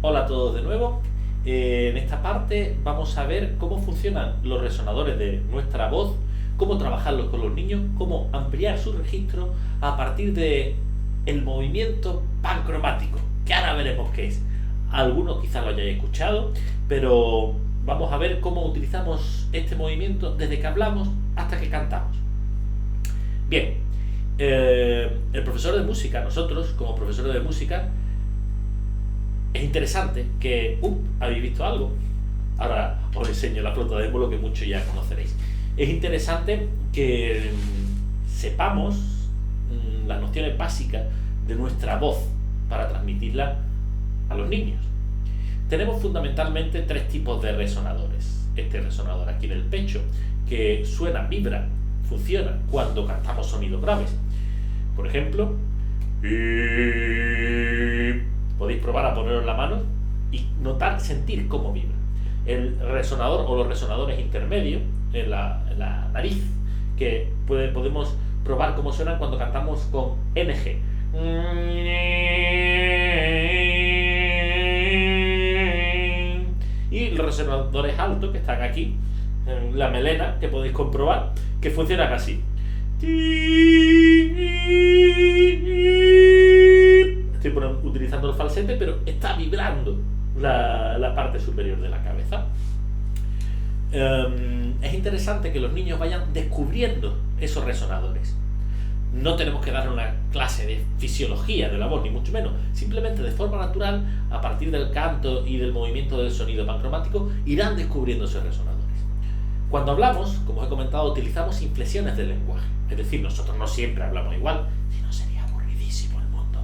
Hola a todos de nuevo. En esta parte vamos a ver cómo funcionan los resonadores de nuestra voz, cómo trabajarlos con los niños, cómo ampliar su registro a partir de el movimiento pancromático, que ahora veremos qué es. Algunos quizás lo hayáis escuchado, pero vamos a ver cómo utilizamos este movimiento desde que hablamos hasta que cantamos. Bien, el profesor de música, nosotros como profesores de música, es interesante que... ¿habéis visto algo? Ahora os enseño la flauta de émbolo que muchos ya conoceréis. Es interesante que sepamos las nociones básicas de nuestra voz para transmitirla a los niños. Tenemos fundamentalmente tres tipos de resonadores. Este resonador aquí en el pecho, que suena, vibra, funciona cuando cantamos sonidos graves. Por ejemplo, podéis probar a poneros la mano y notar, sentir cómo vibra. El resonador o los resonadores intermedios en la nariz, que podemos probar cómo suenan cuando cantamos con NG. Y los resonadores altos que están aquí en la melena, que podéis comprobar que funcionan así. Estoy utilizando el falsete, pero está vibrando la parte superior de la cabeza. Es interesante que los niños vayan descubriendo esos resonadores. No tenemos que darle una clase de fisiología de la voz, ni mucho menos. Simplemente de forma natural, a partir del canto y del movimiento del sonido pancromático, irán descubriendo esos resonadores. Cuando hablamos, como os he comentado, utilizamos inflexiones del lenguaje. Es decir, nosotros no siempre hablamos igual, si no sería aburridísimo el mundo.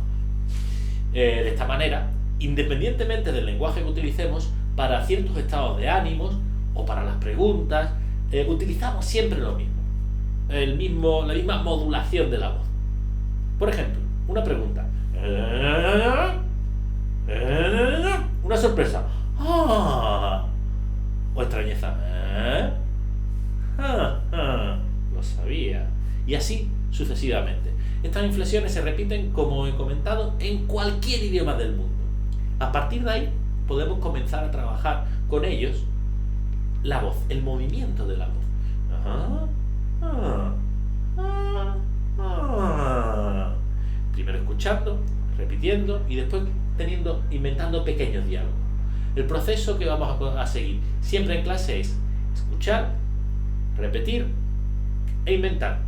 De esta manera, independientemente del lenguaje que utilicemos, para ciertos estados de ánimos o para las preguntas, utilizamos siempre lo mismo. La misma modulación de la voz. Por ejemplo, una pregunta. Una sorpresa. O extrañeza. Lo sabía. Y así sucesivamente. Estas inflexiones se repiten, como he comentado, en cualquier idioma del mundo. A partir de ahí podemos comenzar a trabajar con ellos la voz, el movimiento de la voz. Primero escuchando, repitiendo y después inventando pequeños diálogos. El proceso que vamos a seguir siempre en clase es escuchar, repetir e inventar.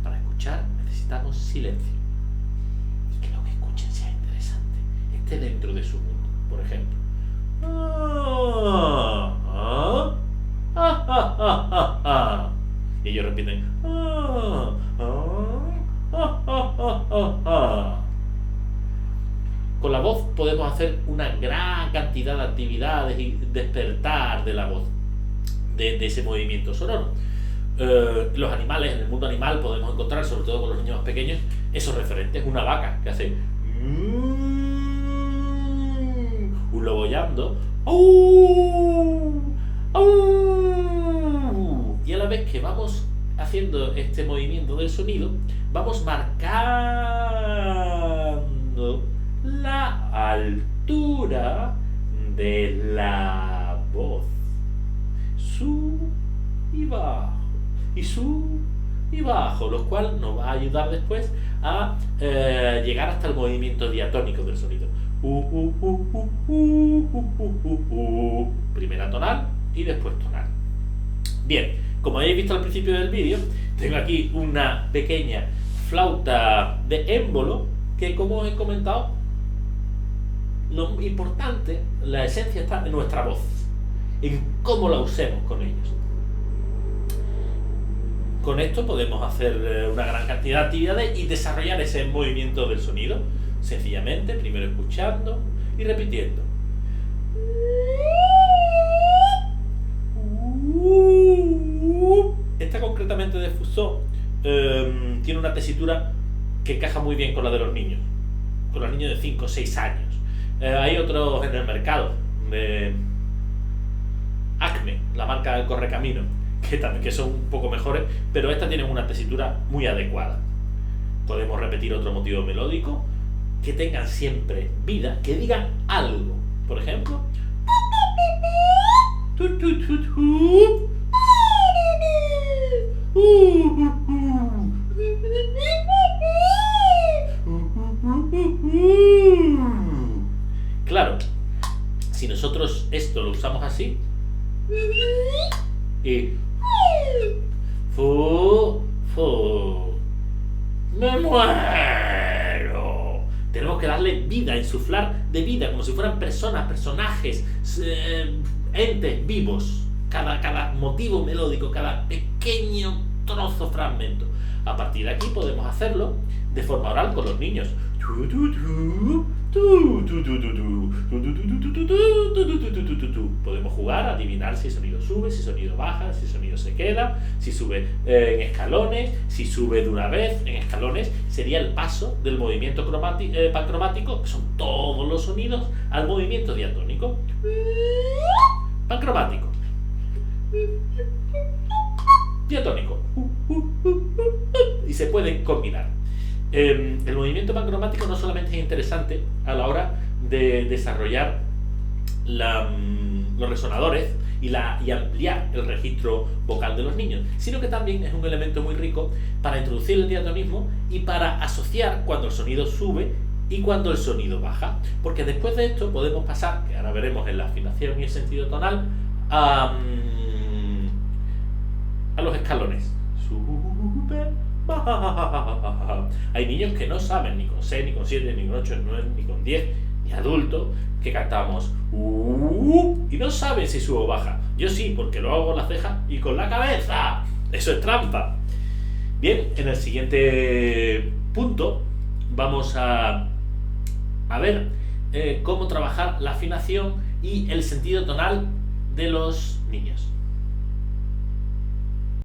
Para escuchar necesitamos silencio y que lo que escuchen sea interesante, esté dentro de su mundo. Por ejemplo, y ellos repiten. Con la voz podemos hacer una gran cantidad de actividades y despertar de la voz, de ese movimiento sonoro. Los animales, en el mundo animal podemos encontrar, sobre todo con los niños más pequeños, esos referentes. Una vaca que hace un lobo llando, y a la vez que vamos haciendo este movimiento del sonido, vamos marcando la altura de la voz. Sub y bajo, y sub y bajo, lo cual nos va a ayudar después a llegar hasta el movimiento diatónico del sonido. Primera tonal y después tonal. Bien, como habéis visto al principio del vídeo, tengo aquí una pequeña flauta de émbolo que, como os he comentado, lo importante, la esencia está en nuestra voz, en cómo la usemos con ellos. Con esto podemos hacer una gran cantidad de actividades y desarrollar ese movimiento del sonido, sencillamente, primero escuchando y repitiendo. Esta concretamente de Fuso tiene una tesitura que encaja muy bien con la de los niños de 5 o 6 años. Hay otros en el mercado de Acme, la marca del Correcamino, que son un poco mejores, pero estas tienen una tesitura muy adecuada. Podemos repetir otro motivo melódico, que tengan siempre vida, que digan algo. Por ejemplo. Tu, tu, tu, tu. Claro, si nosotros esto lo usamos así y fu, fu, me muero. Tenemos que darle vida, insuflar de vida, como si fueran personas, personajes, entes vivos. Cada motivo melódico, cada pequeño trozo, fragmento. A partir de aquí podemos hacerlo de forma oral con los niños. Podemos jugar a adivinar si el sonido sube, si el sonido baja, si el sonido se queda, si sube en escalones, si sube de una vez en escalones. Sería el paso del movimiento pancromático, que son todos los sonidos, al movimiento diatónico. Pancromático. Diatónico. Y se pueden combinar. El movimiento pancromático no solamente es interesante a la hora de desarrollar los resonadores y ampliar el registro vocal de los niños, sino que también es un elemento muy rico para introducir el diatonismo y para asociar cuando el sonido sube y cuando el sonido baja, porque después de esto podemos pasar, que ahora veremos en la afinación y el sentido tonal, a los escalones. Sube, baja. Hay niños que no saben ni con 6, ni con 7, ni con 8, ni con 9, ni con 10, ni adultos que cantamos y no saben si sube o baja. Yo sí, porque lo hago con la ceja y con la cabeza. Eso es trampa. Bien, en el siguiente punto vamos a ver cómo trabajar la afinación y el sentido tonal de los niños.